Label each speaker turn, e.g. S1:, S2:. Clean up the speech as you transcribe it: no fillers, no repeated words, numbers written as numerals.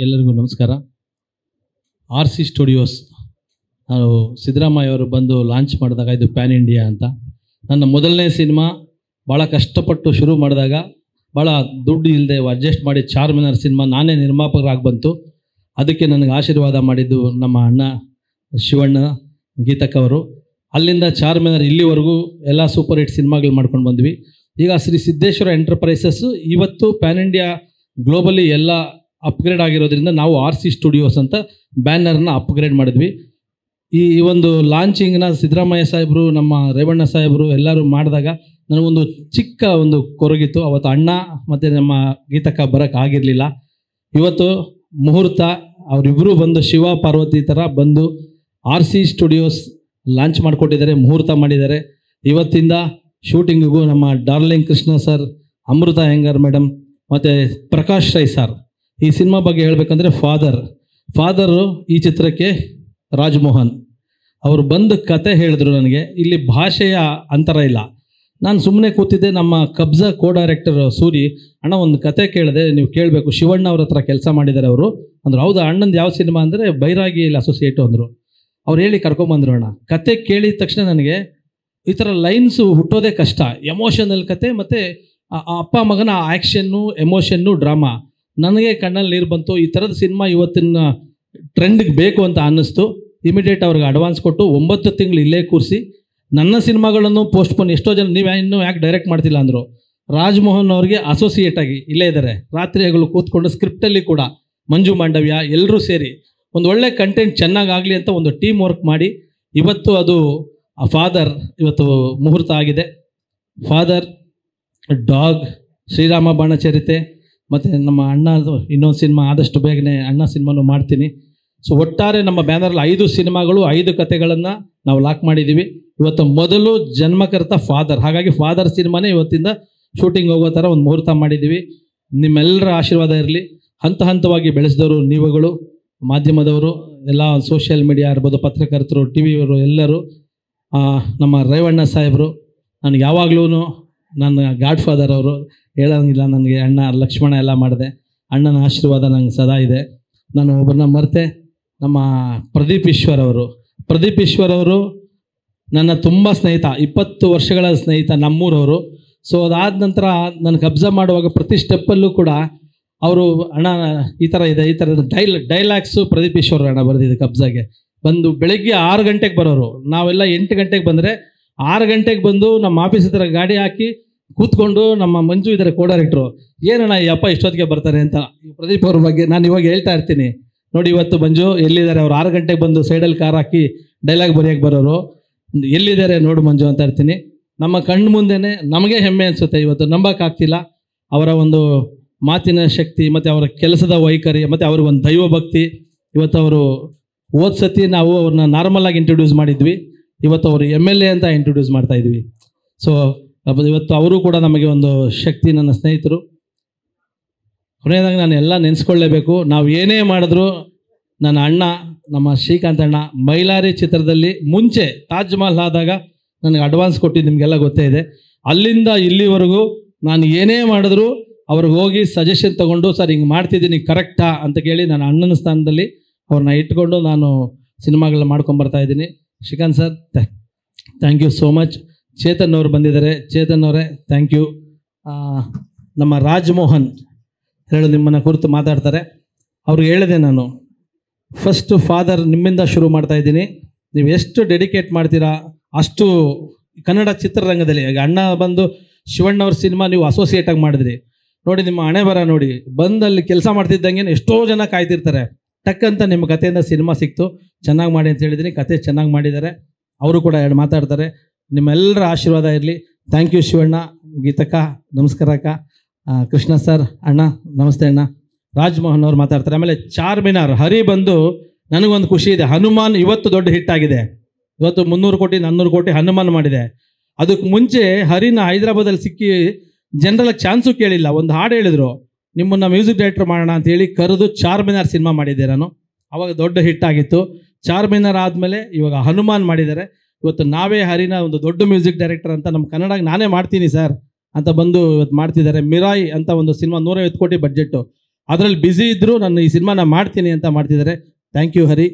S1: ಎಲ್ಲರಿಗೂ ನಮಸ್ಕಾರ. RC studios ನಾನು ಸಿದ್ದರಾಮಯ್ಯ ಅವರು ಬಂದು ಲಾಂಚ್ ಮಾಡಿದಾಗ ಇದು ಪ್ಯಾನ್ ಇಂಡಿಯಾ ಅಂತ. ನನ್ನ ಮೊದಲನೇ ಸಿನಿಮಾ ಭಾಳ ಕಷ್ಟಪಟ್ಟು ಶುರು ಮಾಡಿದಾಗ ಭಾಳ ದುಡ್ಡು ಇಲ್ಲದೆ ಅಡ್ಜಸ್ಟ್ ಮಾಡಿ ಚಾರ್ಮಿನಾರ್ ಸಿನಿಮಾ ನಾನೇ ನಿರ್ಮಾಪಕರಾಗಿ ಬಂತು. ಅದಕ್ಕೆ ನನಗೆ ಆಶೀರ್ವಾದ ಮಾಡಿದ್ದು ನಮ್ಮ ಅಣ್ಣ ಶಿವಣ್ಣ ಗೀತಕ್ಕ ಅವರು. ಅಲ್ಲಿಂದ ಚಾರ್ಮಿನಾರ್ ಇಲ್ಲಿವರೆಗೂ ಎಲ್ಲ ಸೂಪರ್ ಹಿಟ್ ಸಿನಿಮಾಗಳು ಮಾಡ್ಕೊಂಡು ಬಂದ್ವಿ. ಈಗ ಶ್ರೀ ಸಿದ್ದೇಶ್ವರ ಎಂಟರ್ಪ್ರೈಸಸ್ಸು ಇವತ್ತು ಪ್ಯಾನ್ ಇಂಡಿಯಾ ಗ್ಲೋಬಲಿ ಎಲ್ಲ ಅಪ್ಗ್ರೇಡ್ ಆಗಿರೋದ್ರಿಂದ ನಾವು RC ಸ್ಟುಡಿಯೋಸ್ ಅಂತ ಬ್ಯಾನರ್ನ ಅಪ್ಗ್ರೇಡ್ ಮಾಡಿದ್ವಿ. ಈ ಒಂದು ಲಾಂಚಿಂಗ್ನ ಸಿದ್ದರಾಮಯ್ಯ ಸಾಹೇಬರು, ನಮ್ಮ ರೇವಣ್ಣ ಸಾಹೇಬರು ಎಲ್ಲರೂ ಮಾಡಿದಾಗ ನನಗೊಂದು ಚಿಕ್ಕ ಒಂದು ಕೊರಗಿತ್ತು. ಅವತ್ತು ಅಣ್ಣ ಮತ್ತು ನಮ್ಮ ಗೀತಕ್ಕ ಬರೋಕ್ಕಾಗಿರಲಿಲ್ಲ. ಇವತ್ತು ಮುಹೂರ್ತ ಅವರಿಬ್ಬರು ಬಂದು ಶಿವ ಪಾರ್ವತಿ ಥರ ಬಂದು RC ಸ್ಟುಡಿಯೋಸ್ ಲಾಂಚ್ ಮಾಡಿಕೊಟ್ಟಿದ್ದಾರೆ, ಮುಹೂರ್ತ ಮಾಡಿದ್ದಾರೆ. ಇವತ್ತಿಂದ ಶೂಟಿಂಗಿಗೂ ನಮ್ಮ ಡಾರ್ಲಿಂಗ್ ಕೃಷ್ಣ ಸರ್, ಅಮೃತ ಅಯ್ಯಂಗಾರ್ ಮೇಡಮ್ ಮತ್ತು ಪ್ರಕಾಶ್ ರೈ ಸರ್. ಈ ಸಿನಿಮಾ ಬಗ್ಗೆ ಹೇಳಬೇಕಂದ್ರೆ ಫಾದರು ಈ ಚಿತ್ರಕ್ಕೆ ರಾಜ್ಮೋಹನ್ ಅವರು ಬಂದು ಕತೆ ಹೇಳಿದ್ರು. ನನಗೆ ಇಲ್ಲಿ ಭಾಷೆಯ ಅಂತರ ಇಲ್ಲ. ನಾನು ಸುಮ್ಮನೆ ಕೂತಿದ್ದೆ. ನಮ್ಮ ಕಬ್ಜಾ ಡೈರೆಕ್ಟರ್ ಸೂರಿ, ಅಣ್ಣ ಒಂದು ಕತೆ ಕೇಳಿದೆ, ನೀವು ಕೇಳಬೇಕು, ಶಿವಣ್ಣ ಅವ್ರ ಹತ್ರ ಕೆಲಸ ಮಾಡಿದ್ದಾರೆ ಅವರು ಅಂದರು. ಹೌದಾ, ಅಣ್ಣಂದು ಯಾವ ಸಿನಿಮಾ ಅಂದರೆ ಬೈರಾಗಿ ಇಲ್ಲಿ ಅಸೋಸಿಯೇಟು ಅಂದರು. ಅವ್ರು ಹೇಳಿ ಕರ್ಕೊಂಬಂದರು. ಅಣ್ಣ ಕತೆ ಕೇಳಿದ ತಕ್ಷಣ ನನಗೆ ಈ ಥರ ಲೈನ್ಸು ಹುಟ್ಟೋದೇ ಕಷ್ಟ. ಎಮೋಷನಲ್ ಕತೆ ಮತ್ತು ಅಪ್ಪ ಮಗನ ಆ್ಯಕ್ಷನ್ನು, ಎಮೋಷನ್ನು, ಡ್ರಾಮಾ, ನನಗೆ ಕಣ್ಣಲ್ಲಿ ನೀರು ಬಂತು. ಈ ಥರದ ಸಿನಿಮಾ ಇವತ್ತಿನ ಟ್ರೆಂಡ್ಗೆ ಬೇಕು ಅಂತ ಅನ್ನಿಸ್ತು. ಇಮಿಡಿಯೇಟ್ ಅವ್ರಿಗೆ ಅಡ್ವಾನ್ಸ್ ಕೊಟ್ಟು 9 ತಿಂಗಳು ಇಲ್ಲೇ ಕೂರಿಸಿ ನನ್ನ ಸಿನಿಮಾಗಳನ್ನು ಪೋಸ್ಟ್ಪೋನ್. ಎಷ್ಟೋ ಜನ ನೀವು ಇನ್ನೂ ಯಾಕೆ ಡೈರೆಕ್ಟ್ ಮಾಡ್ತಿಲ್ಲ ಅಂದರು. ರಾಜ್ಮೋಹನ್ ಅವ್ರಿಗೆ ಅಸೋಸಿಯೇಟ್ ಆಗಿ ಇಲ್ಲೇ ಇದ್ದಾರೆ. ರಾತ್ರಿಗಳು ಕೂತ್ಕೊಂಡು ಸ್ಕ್ರಿಪ್ಟಲ್ಲಿ ಕೂಡ ಮಂಜು ಮಾಂಡವ್ಯ ಎಲ್ಲರೂ ಸೇರಿ ಒಂದು ಒಳ್ಳೆ ಕಂಟೆಂಟ್ ಚೆನ್ನಾಗಾಗಲಿ ಅಂತ ಒಂದು ಟೀಮ್ ವರ್ಕ್ ಮಾಡಿ ಇವತ್ತು ಅದು ಫಾದರ್ ಇವತ್ತು ಮುಹೂರ್ತ ಆಗಿದೆ. ಫಾದರ್, ಡಾಗ್, ಶ್ರೀರಾಮ ಬಾಣಚರಿತೆ ಮತ್ತು ನಮ್ಮ ಅಣ್ಣದು ಇನ್ನೊಂದು ಸಿನಿಮಾ ಆದಷ್ಟು ಬೇಗನೆ ಅಣ್ಣ ಸಿನಿಮಾನು ಮಾಡ್ತೀನಿ. ಸೊ ಒಟ್ಟಾರೆ ನಮ್ಮ ಬ್ಯಾನರಲ್ಲಿ 5 ಸಿನಿಮಾಗಳು, 5 ಕತೆಗಳನ್ನು ನಾವು ಲಾಕ್ ಮಾಡಿದ್ದೀವಿ. ಇವತ್ತು ಮೊದಲು ಜನ್ಮಕರ್ತ ಫಾದರ್, ಹಾಗಾಗಿ ಫಾದರ್ ಸಿನಿಮಾನೇ ಇವತ್ತಿಂದ ಶೂಟಿಂಗ್ ಹೋಗೋ ಥರ ಒಂದು ಮುಹೂರ್ತ ಮಾಡಿದ್ದೀವಿ. ನಿಮ್ಮೆಲ್ಲರ ಆಶೀರ್ವಾದ ಇರಲಿ. ಹಂತ ಹಂತವಾಗಿ ಬೆಳೆಸಿದವರು ನೀವುಗಳು, ಮಾಧ್ಯಮದವರು, ಎಲ್ಲ ಸೋಷಿಯಲ್ ಮೀಡಿಯಾ ಇರ್ಬೋದು, ಪತ್ರಕರ್ತರು, TV ಯವರು ಎಲ್ಲರೂ, ನಮ್ಮ ರೇವಣ್ಣ ಸಾಹೇಬರು, ನನಗೆ ಯಾವಾಗಲೂ ನನ್ನ ಗಾಡ್ ಫಾದರ್ ಅವರು, ಹೇಳೋಂಗಿಲ್ಲ. ನನಗೆ ಅಣ್ಣ ಲಕ್ಷ್ಮಣ ಎಲ್ಲ ಮಾಡಿದೆ. ಅಣ್ಣನ ಆಶೀರ್ವಾದ ನಂಗೆ ಸದಾ ಇದೆ. ನಾನು ಒಬ್ಬರನ್ನ ಮರೆತೆ, ನಮ್ಮ ಪ್ರದೀಪ್ ಈಶ್ವರ್ ಅವರು ನನ್ನ ತುಂಬ ಸ್ನೇಹಿತ, 20 ವರ್ಷಗಳ ಸ್ನೇಹಿತ, ನಮ್ಮೂರವರು. ಸೊ ಅದಾದ ನಂತರ ನಾನು ಕಬ್ಜಾ ಮಾಡುವಾಗ ಪ್ರತಿ ಸ್ಟೆಪ್ಪಲ್ಲೂ ಕೂಡ ಅವರು, ಅಣ್ಣ ಈ ಥರ ಇದೆ, ಈ ಥರದ ಡೈಲಾಗ್ಸು ಪ್ರದೀಪ್ ಈಶ್ವರ ಅಣ್ಣ ಬರೆದಿದೆ. ಕಬ್ಜಾಗೆ ಬಂದು ಬೆಳಗ್ಗೆ 6 ಗಂಟೆಗೆ ಬರೋರು. ನಾವೆಲ್ಲ 8 ಗಂಟೆಗೆ ಬಂದರೆ 6 ಗಂಟೆಗೆ ಬಂದು ನಮ್ಮ ಆಫೀಸ್ ಹತ್ರ ಗಾಡಿ ಹಾಕಿ ಕೂತ್ಕೊಂಡು, ನಮ್ಮ ಮಂಜು ಇದ್ದಾರೆ ಡೈರೆಕ್ಟ್ರು, ಏನಣ್ಣ ಈ ಅಪ್ಪ ಇಷ್ಟೊತ್ತಿಗೆ ಬರ್ತಾರೆ ಅಂತ. ಪ್ರದೀಪ್ ಅವ್ರ ಬಗ್ಗೆ ನಾನು ಇವಾಗ ಹೇಳ್ತಾ ಇರ್ತೀನಿ, ನೋಡಿ ಇವತ್ತು ಮಂಜು ಎಲ್ಲಿದ್ದಾರೆ, ಅವ್ರು 6 ಗಂಟೆಗೆ ಬಂದು ಸೈಡಲ್ಲಿ ಕಾರ್ ಹಾಕಿ ಡೈಲಾಗ್ ಬರೆಯೋಕ್ಕೆ ಬರೋರು, ಎಲ್ಲಿದ್ದಾರೆ ನೋಡು ಮಂಜು ಅಂತ ಇರ್ತೀನಿ. ನಮ್ಮ ಕಣ್ಣು ಮುಂದೆನೇ ನಮಗೆ ಹೆಮ್ಮೆ ಅನಿಸುತ್ತೆ. ಇವತ್ತು ನಂಬೋಕ್ಕಾಗ್ತಿಲ್ಲ ಅವರ ಒಂದು ಮಾತಿನ ಶಕ್ತಿ ಮತ್ತು ಅವರ ಕೆಲಸದ ವೈಖರಿ ಮತ್ತು ಅವ್ರಿಗೊಂದು ದೈವ ಭಕ್ತಿ. ಇವತ್ತು ಅವರು ಹೋದ ಸತಿ ನಾವು ಅವ್ರನ್ನ ನಾರ್ಮಲಾಗಿ ಇಂಟ್ರೊಡ್ಯೂಸ್ ಮಾಡಿದ್ವಿ, ಇವತ್ತು ಅವರು MLA ಅಂತ ಇಂಟ್ರೊಡ್ಯೂಸ್ ಮಾಡ್ತಾಯಿದ್ವಿ. ಸೊ ಇವತ್ತು ಅವರು ಕೂಡ ನಮಗೆ ಒಂದು ಶಕ್ತಿ, ನನ್ನ ಸ್ನೇಹಿತರು. ಕೊನೆಯದಾಗಿ ನಾನು ಎಲ್ಲ ನೆನೆಸ್ಕೊಳ್ಳೇಬೇಕು. ನಾವು ಏನೇ ಮಾಡಿದ್ರು ನನ್ನ ಅಣ್ಣ, ನಮ್ಮ ಶ್ರೀಕಾಂತ್ ಅಣ್ಣ, ಮೈಲಾರಿ ಚಿತ್ರದಲ್ಲಿ ಮುಂಚೆ ತಾಜ್ ಮಹಲ್ ಆದಾಗ ನನಗೆ ಅಡ್ವಾನ್ಸ್ ಕೊಟ್ಟಿದ್ದು ನಿಮಗೆಲ್ಲ ಗೊತ್ತೇ ಇದೆ. ಅಲ್ಲಿಂದ ಇಲ್ಲಿವರೆಗೂ ನಾನು ಏನೇ ಮಾಡಿದ್ರು ಅವ್ರಿಗೆ ಹೋಗಿ ಸಜೆಷನ್ ತೊಗೊಂಡು, ಸರ್ ಹಿಂಗೆ ಮಾಡ್ತಿದ್ದೀನಿ ಕರೆಕ್ಟಾ ಅಂತ ಕೇಳಿ ನನ್ನ ಅಣ್ಣನ ಸ್ಥಾನದಲ್ಲಿ ಅವ್ರನ್ನ ಇಟ್ಕೊಂಡು ನಾನು ಸಿನಿಮಾಗಳನ್ನ ಮಾಡ್ಕೊಂಬರ್ತಾಯಿದ್ದೀನಿ. Srikanth sir, thank you so much. Chetan ಅವರು ಬಂದಿದ್ದಾರೆ. ಚೇತನ್ ಅವರೇ ಥ್ಯಾಂಕ್ ಯು. ನಮ್ಮ ರಾಜ್ಮೋಹನ್ ಹೇಳಿ ನಿಮ್ಮನ್ನು ಕುರಿತು ಮಾತಾಡ್ತಾರೆ. ಅವ್ರಿಗೆ ಹೇಳಿದೆ ನಾನು, ಫಸ್ಟು ಫಾದರ್ ನಿಮ್ಮಿಂದ ಶುರು ಮಾಡ್ತಾಯಿದ್ದೀನಿ. ನೀವು ಎಷ್ಟು ಡೆಡಿಕೇಟ್ ಮಾಡ್ತೀರಾ ಅಷ್ಟು ಕನ್ನಡ ಚಿತ್ರರಂಗದಲ್ಲಿ. ಈಗ ಅಣ್ಣ ಬಂದು ಶಿವಣ್ಣವ್ರ ಸಿನಿಮಾ ನೀವು ಅಸೋಸಿಯೇಟಾಗಿ ಮಾಡಿದ್ರಿ ನೋಡಿ, ನಿಮ್ಮ ಹಣೆ ಬರ ನೋಡಿ. ಬಂದಲ್ಲಿ ಕೆಲಸ ಮಾಡ್ತಿದ್ದಂಗೆ ಎಷ್ಟೋ ಜನ ಕಾಯ್ತಿರ್ತಾರೆ. ಟಕ್ಕಂತ ನಿಮ್ಮ ಕಥೆಯಿಂದ ಸಿನಿಮಾ ಸಿಕ್ತು, ಚೆನ್ನಾಗಿ ಮಾಡಿ ಅಂತ ಹೇಳಿದ್ದೀನಿ. ಕತೆ ಚೆನ್ನಾಗಿ ಮಾಡಿದ್ದಾರೆ. ಅವರು ಕೂಡ 2 ಮಾತಾಡ್ತಾರೆ. ನಿಮ್ಮೆಲ್ಲರ ಆಶೀರ್ವಾದ ಇರಲಿ. ಥ್ಯಾಂಕ್ ಯು ಶಿವಣ್ಣ, ಗೀತಕ್ಕ ನಮಸ್ಕಾರ ಅಕ್ಕ, ಕೃಷ್ಣ ಸರ್, ಅಣ್ಣ ನಮಸ್ತೆ ಅಣ್ಣ. ರಾಜ್ಮೋಹನ್ ಅವ್ರು ಮಾತಾಡ್ತಾರೆ. ಆಮೇಲೆ ಚಾರ್ಮಿನಾರ್ ಹರಿ ಬಂದು ನನಗೊಂದು ಖುಷಿ ಇದೆ. ಹನುಮಾನ್ ಇವತ್ತು ದೊಡ್ಡ ಹಿಟ್ ಆಗಿದೆ. ಇವತ್ತು 300 ಕೋಟಿ 400 ಕೋಟಿ ಹನುಮಾನ್ ಮಾಡಿದೆ. ಅದಕ್ಕೆ ಮುಂಚೆ ಹರಿನ ಹೈದರಾಬಾದಲ್ಲಿ ಸಿಕ್ಕಿ ಜನರಲ್ಲ ಚಾನ್ಸು ಕೇಳಿಲ್ಲ. ಒಂದು ಹಾಡು ಹೇಳಿದರು, ನಿಮ್ಮನ್ನು ಮ್ಯೂಸಿಕ್ ಡೈರೆಕ್ಟರ್ ಮಾಡೋಣ ಅಂತೇಳಿ ಕರೆದು ಚಾರ್ಮಿನಾರ್ ಸಿನಿಮಾ ಮಾಡಿದ್ದೆ ನಾನು. ಅವಾಗ ದೊಡ್ಡ ಹಿಟ್ ಆಗಿತ್ತು. ಚಾರ್ಮಿನಾರ್ ಆದಮೇಲೆ ಇವಾಗ ಹನುಮಾನ್ ಮಾಡಿದ್ದಾರೆ. ಇವತ್ತು ನಾವೇ ಹರಿನ ಒಂದು ದೊಡ್ಡ ಮ್ಯೂಸಿಕ್ ಡೈರೆಕ್ಟರ್ ಅಂತ ನಮ್ಮ ಕನ್ನಡಕ್ಕೆ ನಾನೇ ಮಾಡ್ತೀನಿ ಸರ್ ಅಂತ ಬಂದು ಇವತ್ತು ಮಾಡ್ತಿದ್ದಾರೆ. ಮಿರಾಯಿ ಅಂತ ಒಂದು ಸಿನಿಮಾ 150 ಕೋಟಿ ಬಡ್ಜೆಟ್ಟು. ಅದರಲ್ಲಿ ಬ್ಯುಸಿ ಇದ್ದರೂ ನಾನು ಈ ಸಿನಿಮಾನ ಮಾಡ್ತೀನಿ ಅಂತ ಮಾಡ್ತಿದ್ದಾರೆ. Thank you Hari.